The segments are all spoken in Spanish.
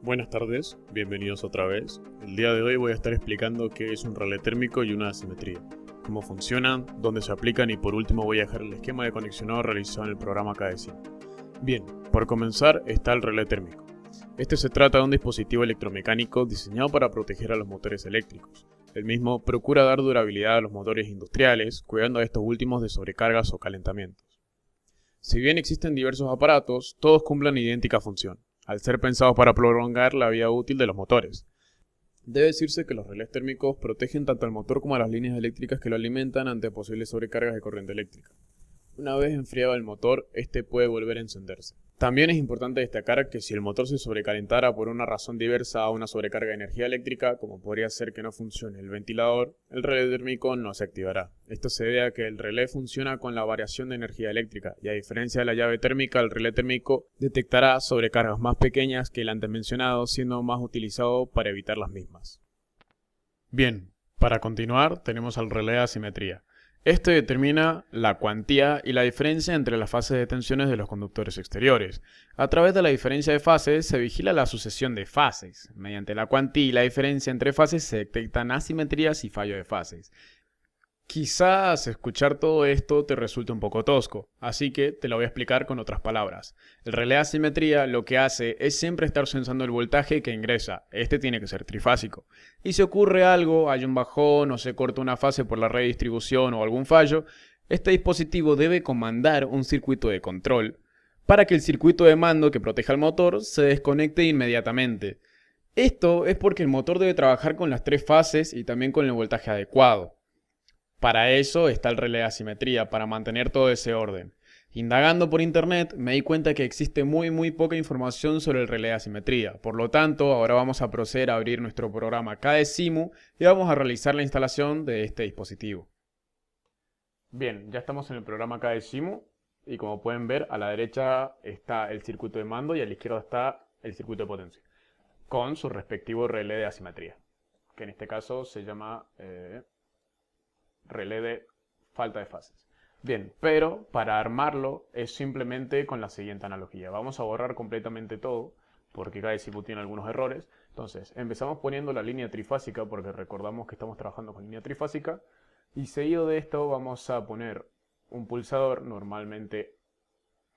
Buenas tardes, bienvenidos otra vez. El día de hoy voy a estar explicando qué es un relé térmico y una asimetría, cómo funcionan, dónde se aplican y por último voy a dejar el esquema de conexionado realizado en el programa KDSIM. Bien, por comenzar está el relé térmico. Este se trata de un dispositivo electromecánico diseñado para proteger a los motores eléctricos. El mismo procura dar durabilidad a los motores industriales, cuidando a estos últimos de sobrecargas o calentamientos. Si bien existen diversos aparatos, todos cumplen idéntica función, al ser pensados para prolongar la vida útil de los motores. Debe decirse que los relés térmicos protegen tanto al motor como a las líneas eléctricas que lo alimentan ante posibles sobrecargas de corriente eléctrica. Una vez enfriado el motor, este puede volver a encenderse. También es importante destacar que si el motor se sobrecalentara por una razón diversa a una sobrecarga de energía eléctrica, como podría ser que no funcione el ventilador, el relé térmico no se activará. Esto se debe a que el relé funciona con la variación de energía eléctrica, y a diferencia de la llave térmica, el relé térmico detectará sobrecargas más pequeñas que el antes mencionado, siendo más utilizado para evitar las mismas. Bien, para continuar tenemos al relé de asimetría. Este determina la cuantía y la diferencia entre las fases de tensiones de los conductores exteriores. A través de la diferencia de fases se vigila la sucesión de fases. Mediante la cuantía y la diferencia entre fases se detectan asimetrías y fallos de fases. Quizás escuchar todo esto te resulte un poco tosco, así que te lo voy a explicar con otras palabras. El relé de asimetría lo que hace es siempre estar sensando el voltaje que ingresa, este tiene que ser trifásico. Y si ocurre algo, hay un bajón o se corta una fase por la redistribución o algún fallo, este dispositivo debe comandar un circuito de control para que el circuito de mando que proteja al motor se desconecte inmediatamente. Esto es porque el motor debe trabajar con las tres fases y también con el voltaje adecuado. Para eso está el relé de asimetría, para mantener todo ese orden. Indagando por internet me di cuenta que existe muy poca información sobre el relé de asimetría. Por lo tanto, ahora vamos a proceder a abrir nuestro programa KDSIMU y vamos a realizar la instalación de este dispositivo. Bien, ya estamos en el programa KDSIMU y como pueden ver, a la derecha está el circuito de mando y a la izquierda está el circuito de potencia, con su respectivo relé de asimetría, que en este caso se llama relé de falta de fases. Bien, pero para armarlo es simplemente con la siguiente analogía. Vamos a borrar completamente todo, porque cada discípulo tiene algunos errores. Entonces, empezamos poniendo la línea trifásica, porque recordamos que estamos trabajando con línea trifásica. Y seguido de esto vamos a poner un pulsador normalmente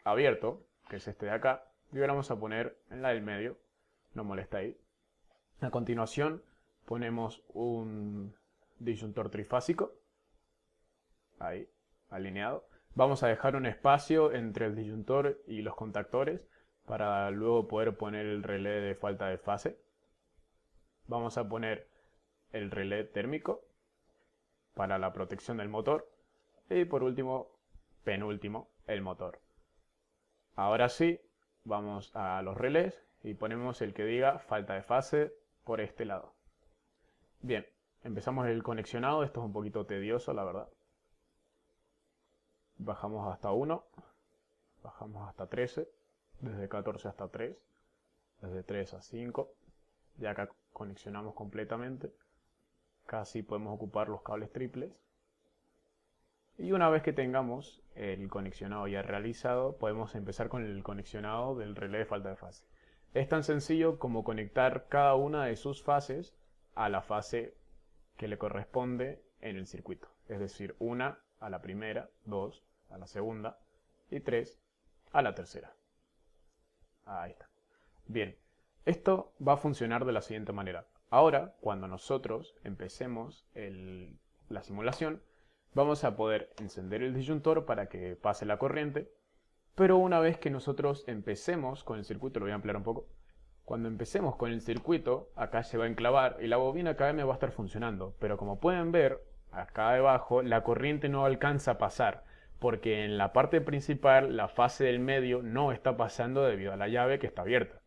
abierto, que es este de acá. Y ahora vamos a poner en la del medio, no molesta ahí. A continuación ponemos un disyuntor trifásico. Ahí, alineado. Vamos a dejar un espacio entre el disyuntor y los contactores para luego poder poner el relé de falta de fase. Vamos a poner el relé térmico para la protección del motor. Y por último, penúltimo, el motor. Ahora sí, vamos a los relés y ponemos el que diga falta de fase por este lado. Bien, empezamos el conexionado. Esto es un poquito tedioso, la verdad. Bajamos hasta 1, bajamos hasta 13, desde 14 hasta 3, desde 3 a 5, ya acá conexionamos completamente, casi podemos ocupar los cables triples. Y una vez que tengamos el conexionado ya realizado, podemos empezar con el conexionado del relé de falta de fase. Es tan sencillo como conectar cada una de sus fases a la fase que le corresponde en el circuito. Es decir, una a la primera, 2 a la segunda y 3 a la tercera. Ahí está. Bien, esto va a funcionar de la siguiente manera. Ahora, cuando nosotros empecemos la simulación, vamos a poder encender el disyuntor para que pase la corriente, pero una vez que nosotros empecemos con el circuito, lo voy a ampliar un poco, cuando empecemos con el circuito, acá se va a enclavar y la bobina KM va a estar funcionando, pero como pueden ver, acá debajo, la corriente no alcanza a pasar, porque en la parte principal la fase del medio no está pasando debido a la llave que está abierta.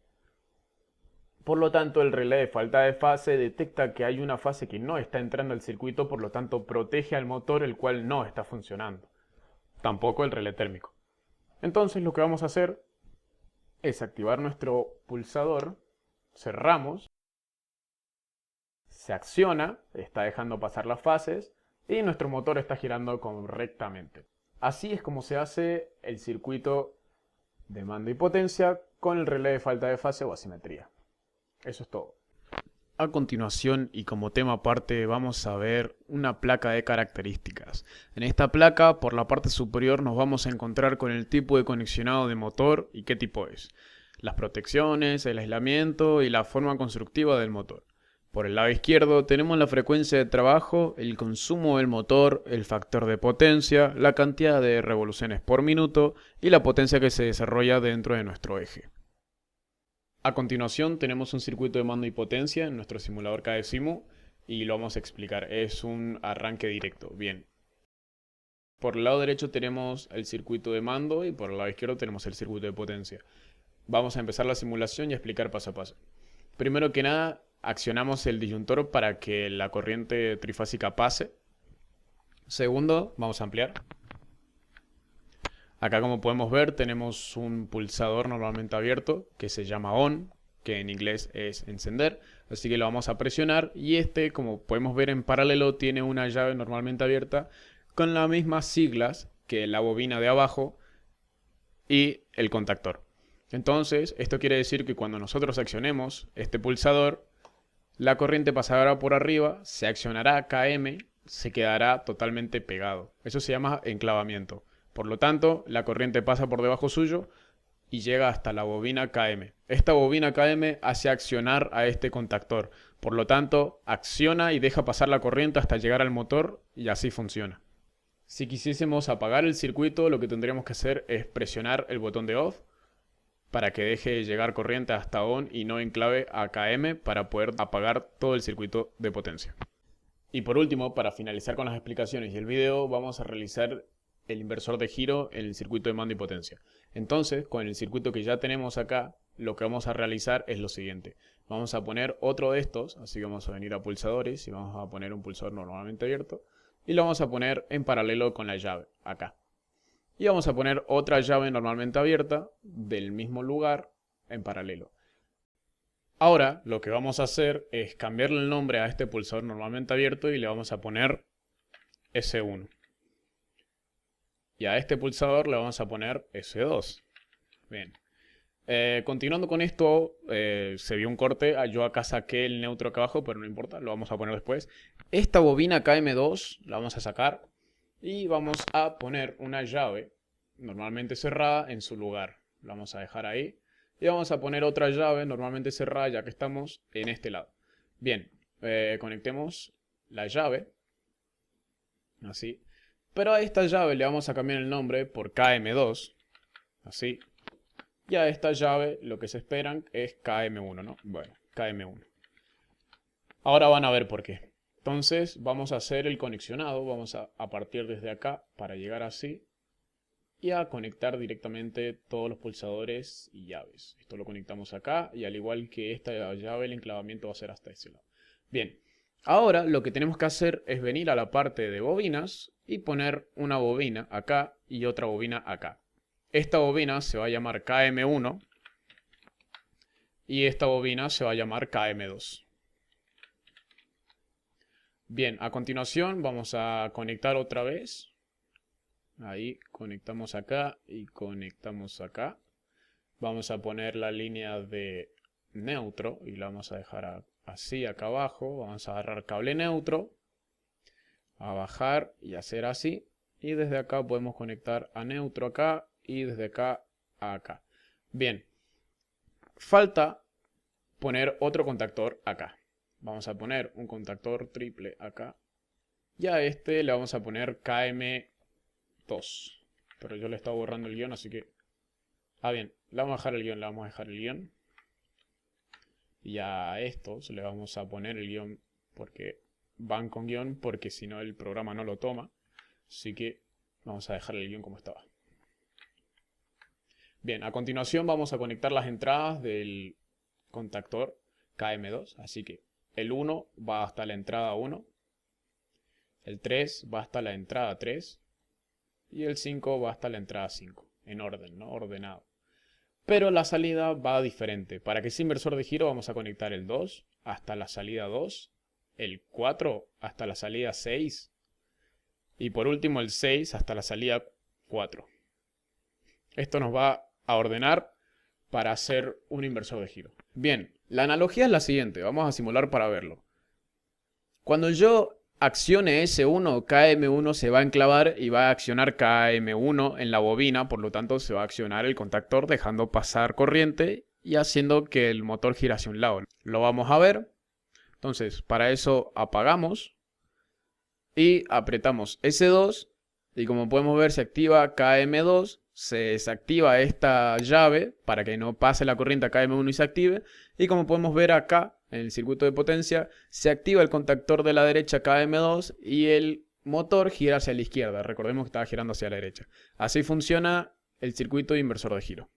Por lo tanto, el relé de falta de fase detecta que hay una fase que no está entrando al circuito, por lo tanto protege al motor el cual no está funcionando. Tampoco el relé térmico. Entonces lo que vamos a hacer es activar nuestro pulsador, cerramos, se acciona, está dejando pasar las fases y nuestro motor está girando correctamente. Así es como se hace el circuito de mando y potencia con el relé de falta de fase o asimetría. Eso es todo. A continuación, y como tema aparte, vamos a ver una placa de características. En esta placa, por la parte superior, nos vamos a encontrar con el tipo de conexionado de motor y qué tipo es, las protecciones, el aislamiento y la forma constructiva del motor. Por el lado izquierdo tenemos la frecuencia de trabajo, el consumo del motor, el factor de potencia, la cantidad de revoluciones por minuto y la potencia que se desarrolla dentro de nuestro eje. A continuación tenemos un circuito de mando y potencia en nuestro simulador KDeCimu y lo vamos a explicar. Es un arranque directo. Bien. Por el lado derecho tenemos el circuito de mando y por el lado izquierdo tenemos el circuito de potencia. Vamos a empezar la simulación y a explicar paso a paso. Primero que nada, accionamos el disyuntor para que la corriente trifásica pase. Segundo, vamos a ampliar. Acá, como podemos ver, tenemos un pulsador normalmente abierto que se llama ON, que en inglés es encender, así que lo vamos a presionar y este, como podemos ver en paralelo, tiene una llave normalmente abierta con las mismas siglas que la bobina de abajo y el contactor. Entonces, esto quiere decir que cuando nosotros accionemos este pulsador, la corriente pasará por arriba, se accionará KM, se quedará totalmente pegado. Eso se llama enclavamiento. Por lo tanto, la corriente pasa por debajo suyo y llega hasta la bobina KM. Esta bobina KM hace accionar a este contactor. Por lo tanto, acciona y deja pasar la corriente hasta llegar al motor y así funciona. Si quisiésemos apagar el circuito, lo que tendríamos que hacer es presionar el botón de off para que deje de llegar corriente hasta ON y no enclave a KM para poder apagar todo el circuito de potencia. Y por último, para finalizar con las explicaciones y el video, vamos a realizar el inversor de giro en el circuito de mando y potencia. Entonces, con el circuito que ya tenemos acá, lo que vamos a realizar es lo siguiente. Vamos a poner otro de estos, así que vamos a venir a pulsadores y vamos a poner un pulsador normalmente abierto y lo vamos a poner en paralelo con la llave, acá. Y vamos a poner otra llave normalmente abierta del mismo lugar en paralelo. Ahora lo que vamos a hacer es cambiarle el nombre a este pulsador normalmente abierto y le vamos a poner S1. Y a este pulsador le vamos a poner S2. Bien. Continuando con esto, se vio un corte. Yo acá saqué el neutro acá abajo, pero no importa, lo vamos a poner después. Esta bobina KM2 la vamos a sacar y vamos a poner una llave normalmente cerrada en su lugar. La vamos a dejar ahí. Y vamos a poner otra llave normalmente cerrada ya que estamos en este lado. Bien, conectemos la llave. Así. Pero a esta llave le vamos a cambiar el nombre por KM2. Así. Y a esta llave lo que se esperan es KM1, ¿no? Bueno, KM1. Ahora van a ver por qué. Entonces vamos a hacer el conexionado. Vamos a partir desde acá para llegar así. Y a conectar directamente todos los pulsadores y llaves. Esto lo conectamos acá y al igual que esta llave el enclavamiento va a ser hasta ese lado. Bien, ahora lo que tenemos que hacer es venir a la parte de bobinas y poner una bobina acá y otra bobina acá. Esta bobina se va a llamar KM1 y esta bobina se va a llamar KM2. Bien, a continuación vamos a conectar otra vez. Ahí conectamos acá y conectamos acá. Vamos a poner la línea de neutro y la vamos a dejar así acá abajo. Vamos a agarrar cable neutro, a bajar y hacer así. Y desde acá podemos conectar a neutro acá y desde acá a acá. Bien, falta poner otro contactor acá. Vamos a poner un contactor triple acá. Y a este le vamos a poner KM2. Pero yo le estaba borrando el guión, así que... bien, le vamos a dejar el guión, le vamos a dejar el guión. Y a estos le vamos a poner el guión porque van con guión, porque si no el programa no lo toma. Así que vamos a dejar el guión como estaba. Bien, a continuación vamos a conectar las entradas del contactor KM2. Así que el 1 va hasta la entrada 1. El 3 va hasta la entrada 3. Y el 5 va hasta la entrada 5. En orden, ¿no? Ordenado. Pero la salida va diferente. Para que sea inversor de giro vamos a conectar el 2 hasta la salida 2. El 4 hasta la salida 6. Y por último el 6 hasta la salida 4. Esto nos va a ordenar para hacer un inversor de giro. Bien, La analogía es la siguiente, vamos a simular para verlo. Cuando yo accione S1, KM1 se va a enclavar y va a accionar KM1 en la bobina, por lo tanto se va a accionar el contactor dejando pasar corriente y haciendo que el motor gire hacia un lado. Lo vamos a ver. Entonces, para eso apagamos y apretamos S2 y como podemos ver se activa KM2, se desactiva esta llave para que no pase la corriente a KM1 y se active, y como podemos ver acá en el circuito de potencia se activa el contactor de la derecha KM2 y el motor gira hacia la izquierda. Recordemos que estaba girando hacia la derecha. Así funciona el circuito de inversor de giro.